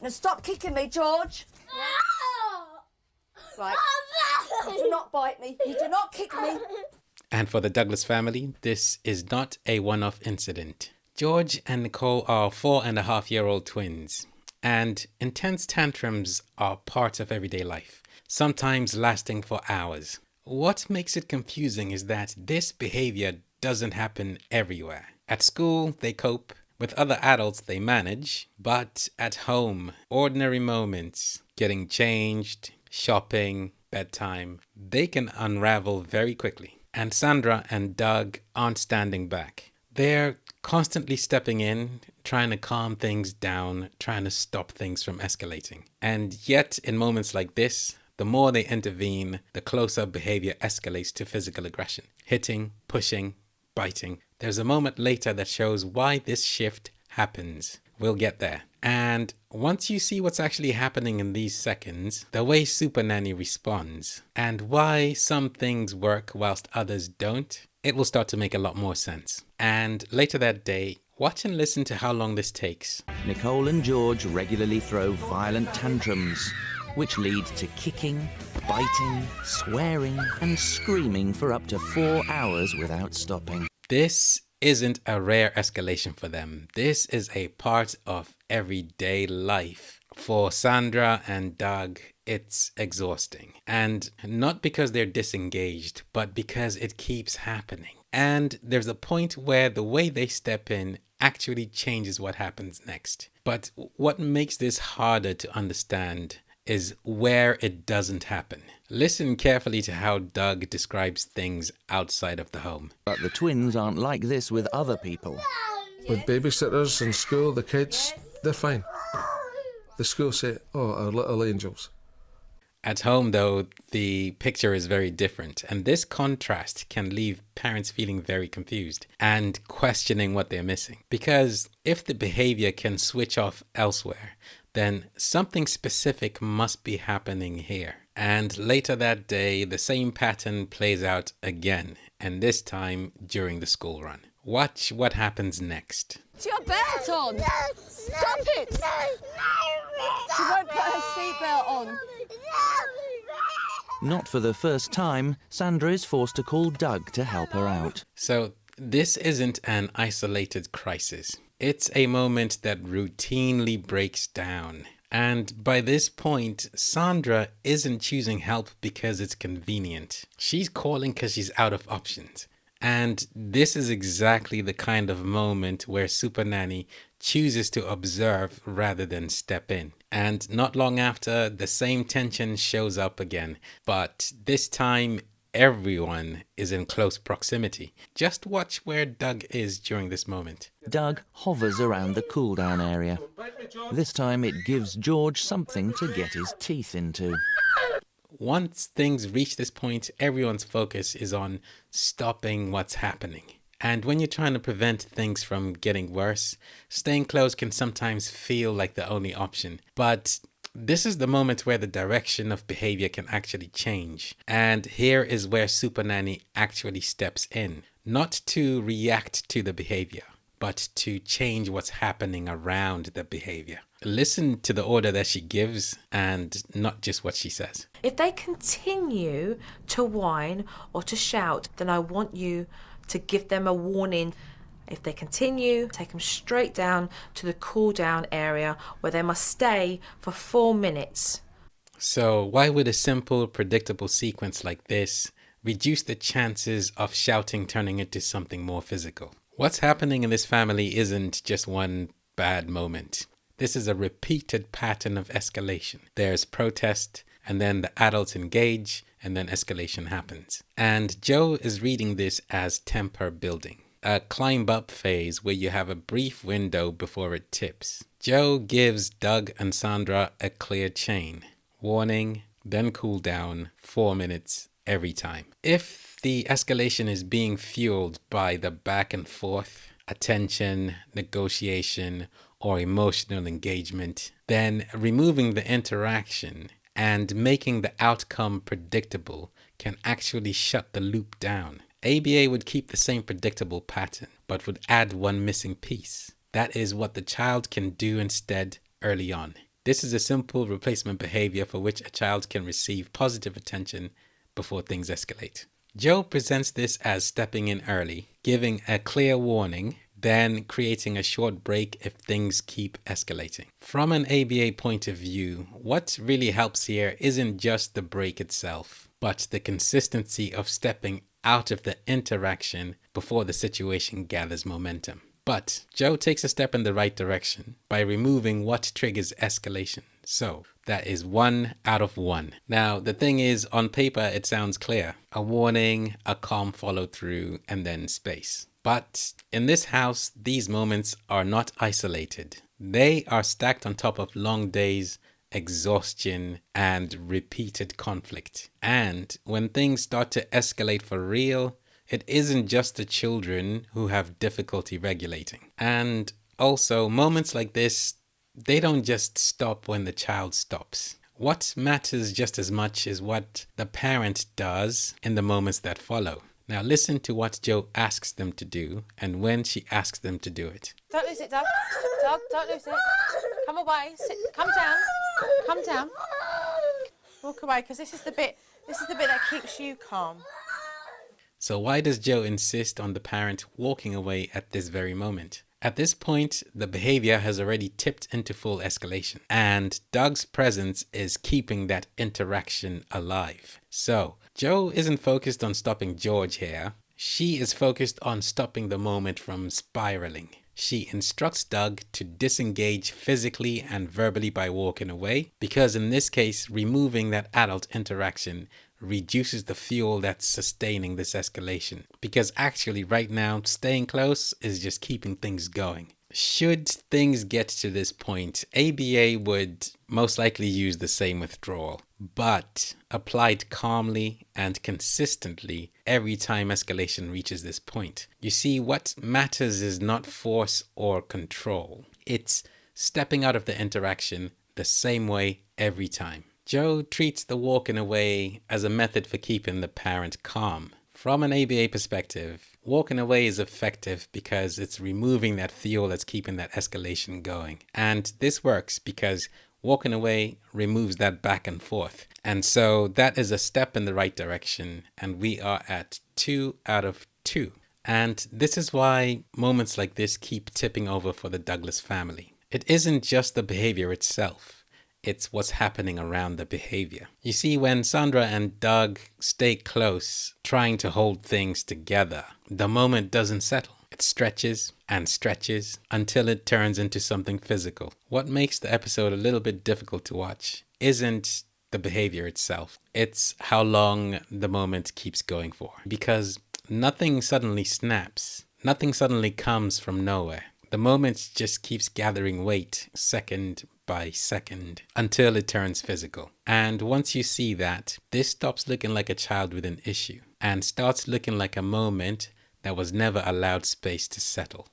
Now stop kicking me, George. Right. You do not bite me. You do not kick me. And for the Douglas family, this is not a one-off incident. George and Nicole are 4.5-year-old twins, and intense tantrums are part of everyday life, sometimes lasting for hours. What makes it confusing is that this behavior doesn't happen everywhere. At school, they cope. With other adults, they manage. But at home, ordinary moments, getting changed, shopping, bedtime, they can unravel very quickly. And Sandra and Doug aren't standing back. They're constantly stepping in, trying to calm things down, trying to stop things from escalating. And yet, in moments like this, the more they intervene, the closer behavior escalates to physical aggression. Hitting, pushing, biting. There's a moment later that shows why this shift happens. We'll get there. And once you see what's actually happening in these seconds, the way Supernanny responds, and why some things work whilst others don't, it will start to make a lot more sense. And later that day, watch and listen to how long this takes. Nicole and George regularly throw violent tantrums, which lead to kicking, biting, swearing, and screaming for up to 4 hours without stopping. This isn't a rare escalation for them. This is a part of everyday life. For Sandra and Doug, it's exhausting. And not because they're disengaged, but because it keeps happening. And there's a point where the way they step in actually changes what happens next. But what makes this harder to understand is where it doesn't happen. Listen carefully to how Doug describes things outside of the home. But the twins aren't like this with other people. With babysitters in school, the kids, they're fine. The school say, oh, our little angels. At home, though, the picture is very different, and this contrast can leave parents feeling very confused and questioning what they're missing. Because if the behavior can switch off elsewhere, then something specific must be happening here. And later that day, the same pattern plays out again, and this time during the school run. Watch what happens next. It's your belt on. Stop it. She won't put her seatbelt on. Not for the first time, Sandra is forced to call Doug to help her out. So this isn't an isolated crisis. It's a moment that routinely breaks down. And by this point, Sandra isn't choosing help because it's convenient. She's calling because she's out of options. And this is exactly the kind of moment where Supernanny chooses to observe rather than step in. And not long after, the same tension shows up again. But this time, everyone is in close proximity. Just watch where Doug is during this moment. Doug hovers around the cool-down area. This time it gives George something to get his teeth into. Once things reach this point, everyone's focus is on stopping what's happening. And when you're trying to prevent things from getting worse, staying close can sometimes feel like the only option. But this is the moment where the direction of behavior can actually change. And here is where Supernanny actually steps in, not to react to the behavior, but to change what's happening around the behavior. Listen to the order that she gives and not just what she says. If they continue to whine or to shout, then I want you to give them a warning. If they continue, take them straight down to the cool down area where they must stay for 4 minutes. So why would a simple, predictable sequence like this reduce the chances of shouting turning into something more physical? What's happening in this family isn't just one bad moment. This is a repeated pattern of escalation. There's protest, and then the adults engage, and then escalation happens. And Joe is reading this as temper building, a climb up phase where you have a brief window before it tips. Joe gives Doug and Sandra a clear chain. Warning, then cool down, 4 minutes every time. If the escalation is being fueled by the back and forth, attention, negotiation, or emotional engagement, then removing the interaction and making the outcome predictable can actually shut the loop down. ABA would keep the same predictable pattern, but would add one missing piece. That is what the child can do instead early on. This is a simple replacement behavior for which a child can receive positive attention before things escalate. Joe presents this as stepping in early, giving a clear warning, then creating a short break if things keep escalating. From an ABA point of view, what really helps here isn't just the break itself, but the consistency of stepping out of the interaction before the situation gathers momentum. But Joe takes a step in the right direction by removing what triggers escalation. So that is 1 out of 1. Now, the thing is, on paper, it sounds clear. A warning, a calm follow through, and then space. But in this house, these moments are not isolated. They are stacked on top of long days, exhaustion, and repeated conflict. And when things start to escalate for real, it isn't just the children who have difficulty regulating. And also, moments like this, they don't just stop when the child stops. What matters just as much is what the parent does in the moments that follow. Now listen to what Joe asks them to do and when she asks them to do it. Don't lose it, Doug. Doug, don't lose it. Come away. Sit. Come down. Come down. Walk away, because this is the bit that keeps you calm. So why does Joe insist on the parent walking away at this very moment? At this point, the behavior has already tipped into full escalation, and Doug's presence is keeping that interaction alive. So Joe isn't focused on stopping George here. She is focused on stopping the moment from spiraling. She instructs Doug to disengage physically and verbally by walking away, because in this case, removing that adult interaction reduces the fuel that's sustaining this escalation. Because actually right now, staying close is just keeping things going. Should things get to this point, ABA would most likely use the same withdrawal, but applied calmly and consistently every time escalation reaches this point. You see, what matters is not force or control. It's stepping out of the interaction the same way every time. Joe treats the walking away as a method for keeping the parent calm. From an ABA perspective, walking away is effective because it's removing that fuel that's keeping that escalation going. And this works because walking away removes that back and forth. And so that is a step in the right direction. And we are at 2 out of 2. And this is why moments like this keep tipping over for the Douglas family. It isn't just the behavior itself. It's what's happening around the behavior. You see, when Sandra and Doug stay close, trying to hold things together, the moment doesn't settle. It stretches and stretches until it turns into something physical. What makes the episode a little bit difficult to watch isn't the behavior itself. It's how long the moment keeps going for. Because nothing suddenly snaps. Nothing suddenly comes from nowhere. The moment just keeps gathering weight, second by second, until it turns physical. And once you see that, this stops looking like a child with an issue and starts looking like a moment that was never allowed space to settle.